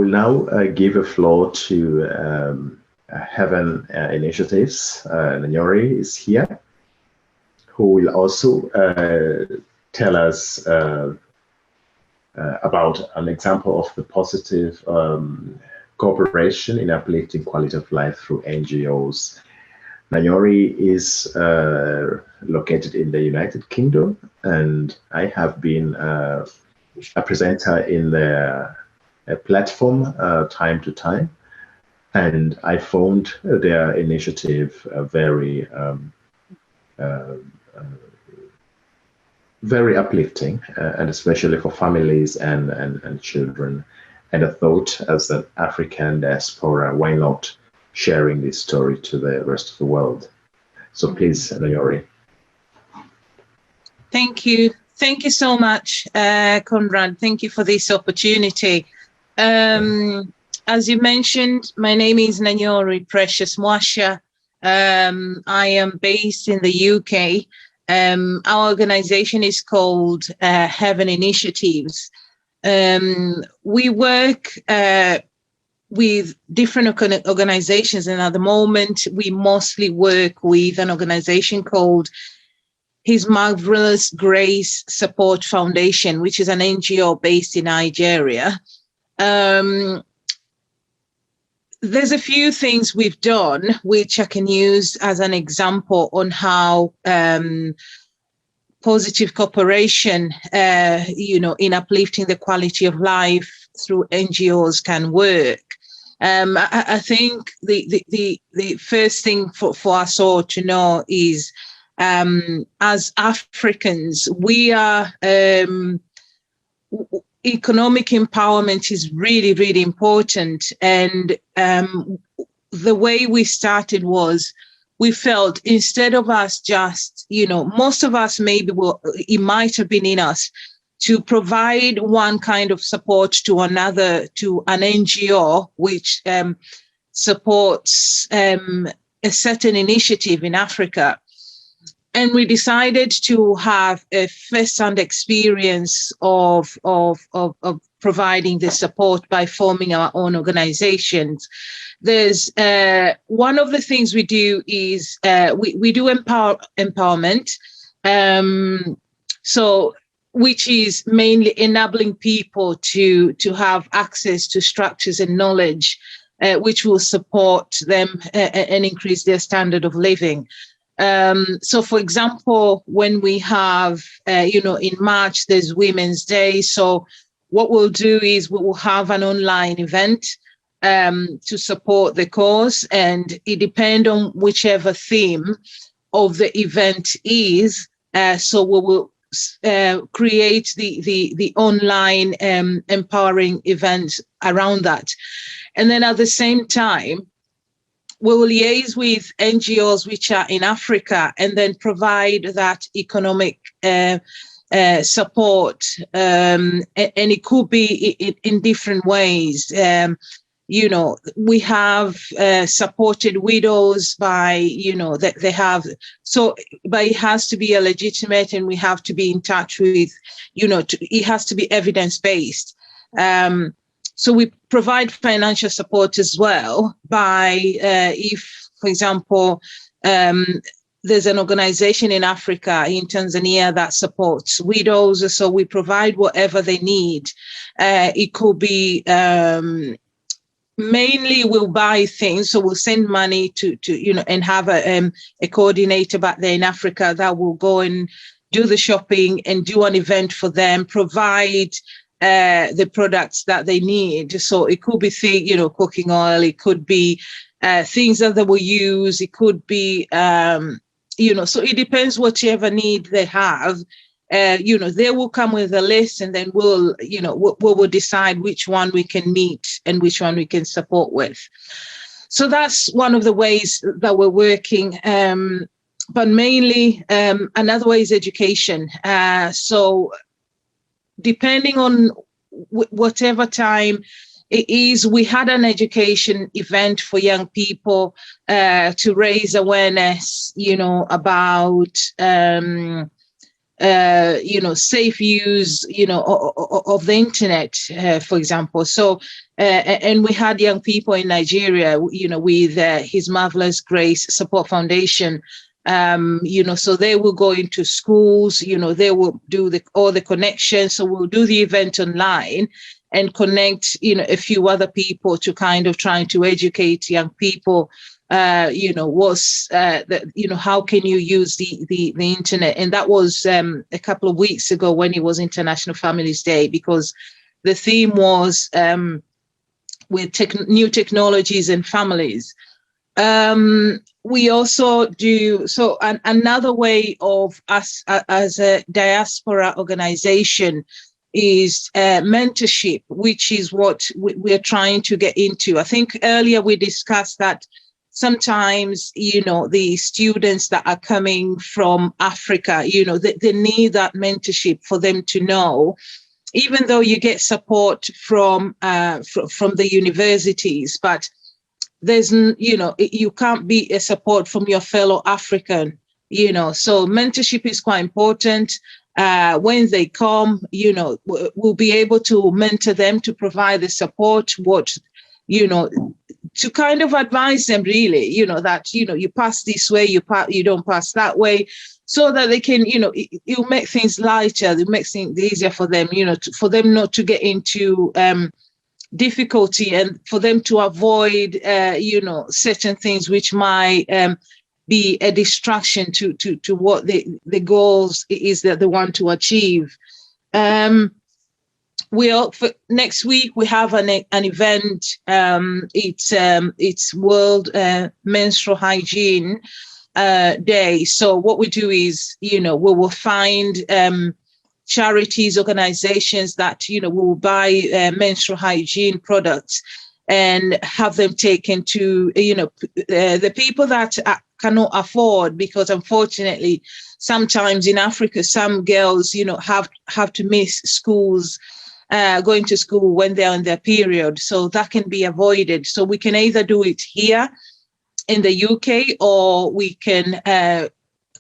will now give a floor to Heaven Initiatives. Nanyori is here, who will also tell us about an example of the positive cooperation in uplifting quality of life through NGOs. Nanyori is located in the United Kingdom, and I have been a presenter in their platform time to time, and I found their initiative very very uplifting, and especially for families and children. And I thought, as an African diaspora, why not sharing this story to the rest of the world? So please, Nanyori. Thank you. Thank you so much, Conrad. Thank you for this opportunity. As you mentioned, my name is Nanyori Precious Mwasha. I am based in the UK. Our organization is called Heaven Initiatives. We work with different organizations, and at the moment we mostly work with an organization called His Marvelous Grace Support Foundation, which is an NGO based in Nigeria. There's a few things we've done which I can use as an example on how positive cooperation, in uplifting the quality of life through NGOs can work. I think the first thing for us all to know is, as Africans, we are economic empowerment is really, really important. And the way we started was, we felt instead of us just, most of us maybe it might have been in us to provide one kind of support to another, to an NGO, which supports a certain initiative in Africa. And we decided to have a first-hand experience of providing the support by forming our own organizations. There's one of the things we do is we do empowerment, which is mainly enabling people to have access to structures and knowledge, which will support them and increase their standard of living. So, for example, when we have, in March, there's Women's Day. So what we'll do is we will have an online event to support the cause, and it depends on whichever theme of the event is. So we will create the online empowering event around that. And then at the same time, we will liaise with NGOs which are in Africa and then provide that economic support. And it could be in different ways. We have supported widows by, they have, but it has to be a legitimate, and we have to be in touch with, it has to be evidence-based. So we provide financial support as well by, if, for example, there's an organization in Africa, in Tanzania, that supports widows. So we provide whatever they need. It could be, mainly we'll buy things. So we'll send money to and have a coordinator back there in Africa that will go and do the shopping and do an event for them, provide the products that they need. So it could be cooking oil, it could be things that they will use, it could be so it depends whatever need they have. They will come with a list, and then we'll decide which one we can meet and which one we can support with. So that's one of the ways that we're working. But mainly another way is education. So depending on whatever time it is, we had an education event for young people to raise awareness, about safe use, of the internet, for example. So, and we had young people in Nigeria, with His Marvelous Grace Support Foundation. So they will go into schools, they will do all the connections. So we'll do the event online and connect, a few other people to kind of trying to educate young people, how can you use the internet? And that was a couple of weeks ago when it was International Families Day, because the theme was with new technologies and families. We also do so. Another way of us as a diaspora organization is mentorship, which is what we're trying to get into. I think earlier we discussed that sometimes, the students that are coming from Africa, they need that mentorship for them to know, even though you get support from the universities, but there's, you can't be a support from your fellow African, so mentorship is quite important. When they come, we'll be able to mentor them, to provide the support, to kind of advise them really, that, you pass this way, you don't pass that way, so that they can, it'll make things lighter, it makes things easier for them, for them not to get into difficulty, and for them to avoid, certain things which might be a distraction to what the goals is that they want to achieve. For next week we have an event. It's World Menstrual Hygiene Day. So what we do is, we will find charities, organizations that, will buy menstrual hygiene products and have them taken to, the people that cannot afford, because unfortunately, sometimes in Africa, some girls, have to miss schools, going to school when they're on their period. So that can be avoided. So we can either do it here in the UK, or we can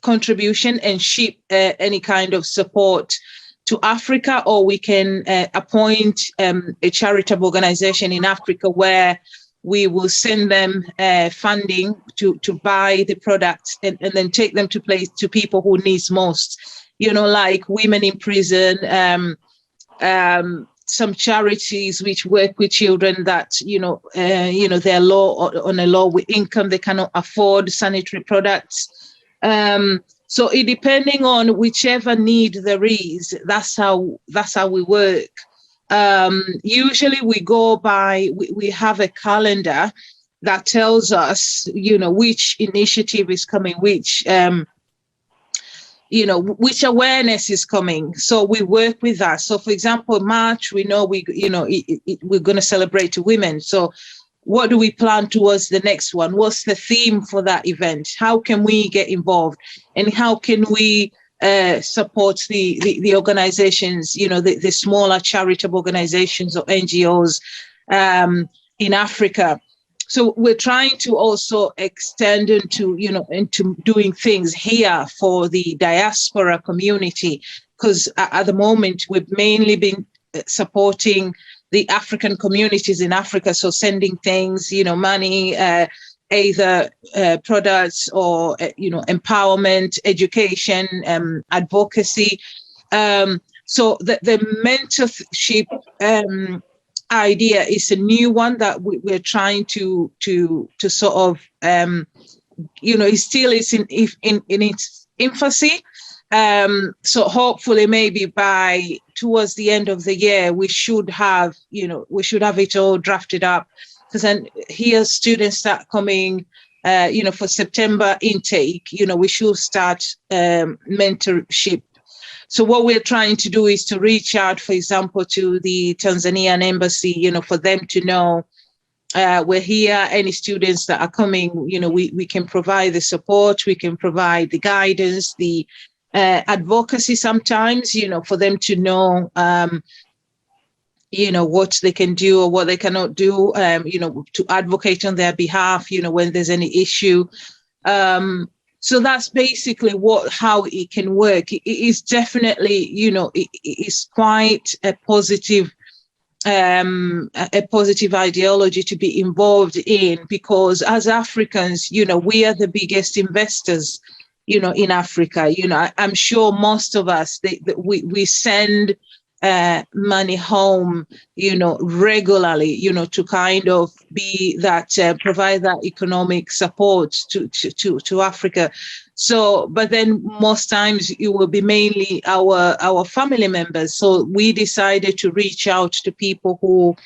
contribution and ship any kind of support to Africa, or we can appoint a charitable organization in Africa where we will send them funding to buy the products and then take them to people who needs most, like women in prison, some charities which work with children that, they're on a low income, they cannot afford sanitary products. So it depending on whichever need there is, that's how we work. Usually we go by, we have a calendar that tells us, which initiative is coming, which awareness is coming. So we work with that. So for example, March, we know we're going to celebrate women. So what do we plan towards the next one? What's the theme for that event? How can we get involved? And how can we support the organizations, the smaller charitable organizations or NGOs in Africa? So we're trying to also extend into doing things here for the diaspora community, because at the moment we've mainly been supporting the African communities in Africa. So sending things, money, either products or, empowerment, education, advocacy. So the mentorship idea is a new one that we're trying to sort of, it still is in its infancy. So hopefully maybe by towards the end of the year, we should have it all drafted up, because then here students start coming, for September intake, we should start mentorship. So what we're trying to do is to reach out, for example, to the Tanzanian embassy, for them to know we're here. Any students that are coming, we can provide the support, we can provide the guidance, the advocacy sometimes, for them to know, what they can do or what they cannot do, to advocate on their behalf, when there's any issue. So that's basically how it can work. It is definitely, it is quite a positive ideology to be involved in, because as Africans, we are the biggest investors, in Africa. I'm sure most of us, we send money home, regularly, to kind of be that, provide that economic support to Africa. So, but then most times it will be mainly our family members. So we decided to reach out to people who,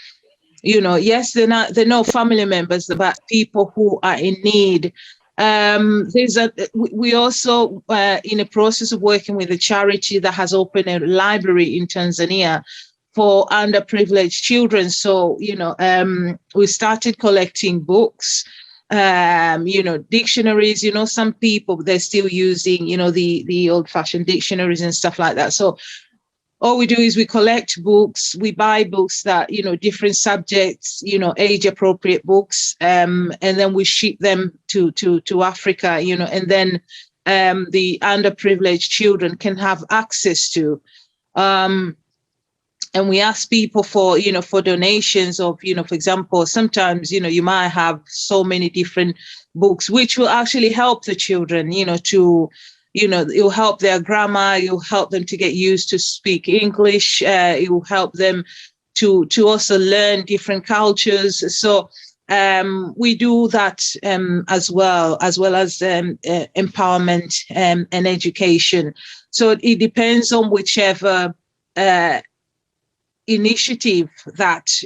yes, they're not family members, but people who are in need. We also in the process of working with a charity that has opened a library in Tanzania for underprivileged children. So, we started collecting books, dictionaries. Some people, they're still using, the old-fashioned dictionaries and stuff like that. So all we do is we collect books, we buy books that, different subjects, age appropriate books, and then we ship them to Africa, and then the underprivileged children can have access to. And we ask people for, for donations of, for example, sometimes, you might have so many different books, which will actually help the children, it will help their grammar, it will help them to get used to speak English, it will help them to also learn different cultures. So we do that as well as empowerment and education. So it depends on whichever initiative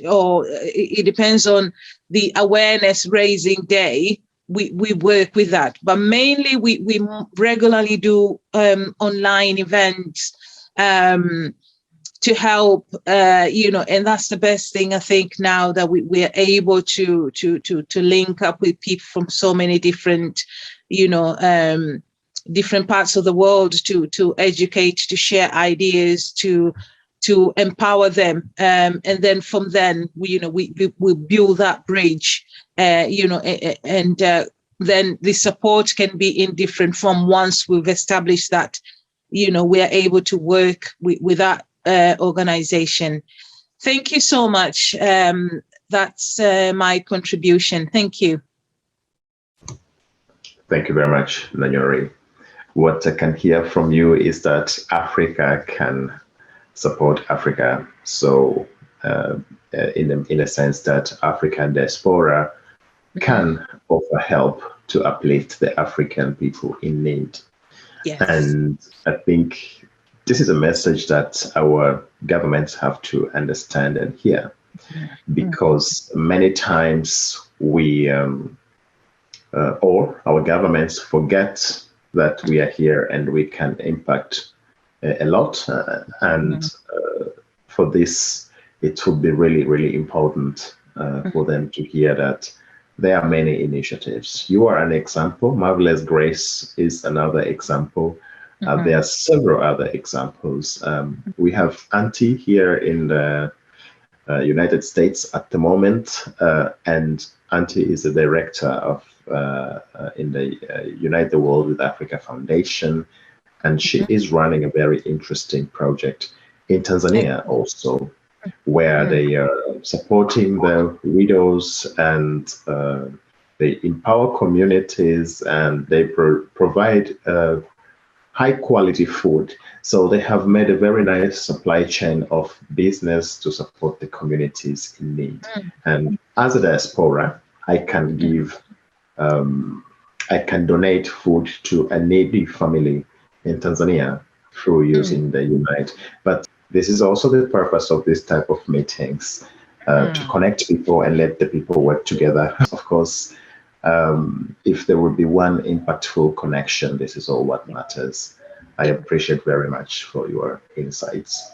or it depends on the awareness raising day. We work with that, but mainly we regularly do online events to help, and that's the best thing, I think, now that we are able to link up with people from so many different, different parts of the world to educate, to share ideas, to empower them, and then from then we build that bridge, and then the support can be in different form once we've established that, we are able to work with that organization. Thank you so much. That's my contribution. Thank you. Thank you very much, Nanyori. What I can hear from you is that Africa can support Africa. So in a sense that African diaspora can offer help to uplift the African people in need. Yes. And I think this is a message that our governments have to understand and hear, because many times we or our governments forget that we are here and we can impact a lot, and for this it would be really, really important for them to hear that there are many initiatives. You are an example. Marvelous Grace is another example. There are several other examples. We have Auntie here in the United States at the moment, and Auntie is the director of in the Unite the World with Africa Foundation, and she is running a very interesting project in Tanzania also, where they are supporting the widows, and they empower communities, and they provide high quality food. So they have made a very nice supply chain of business to support the communities in need. And as a diaspora, I can give, I can donate food to a needy family in Tanzania through using the Unite. But this is also the purpose of this type of meetings, to connect people and let the people work together. Of course, if there would be one impactful connection, this is all what matters. I appreciate very much for your insights.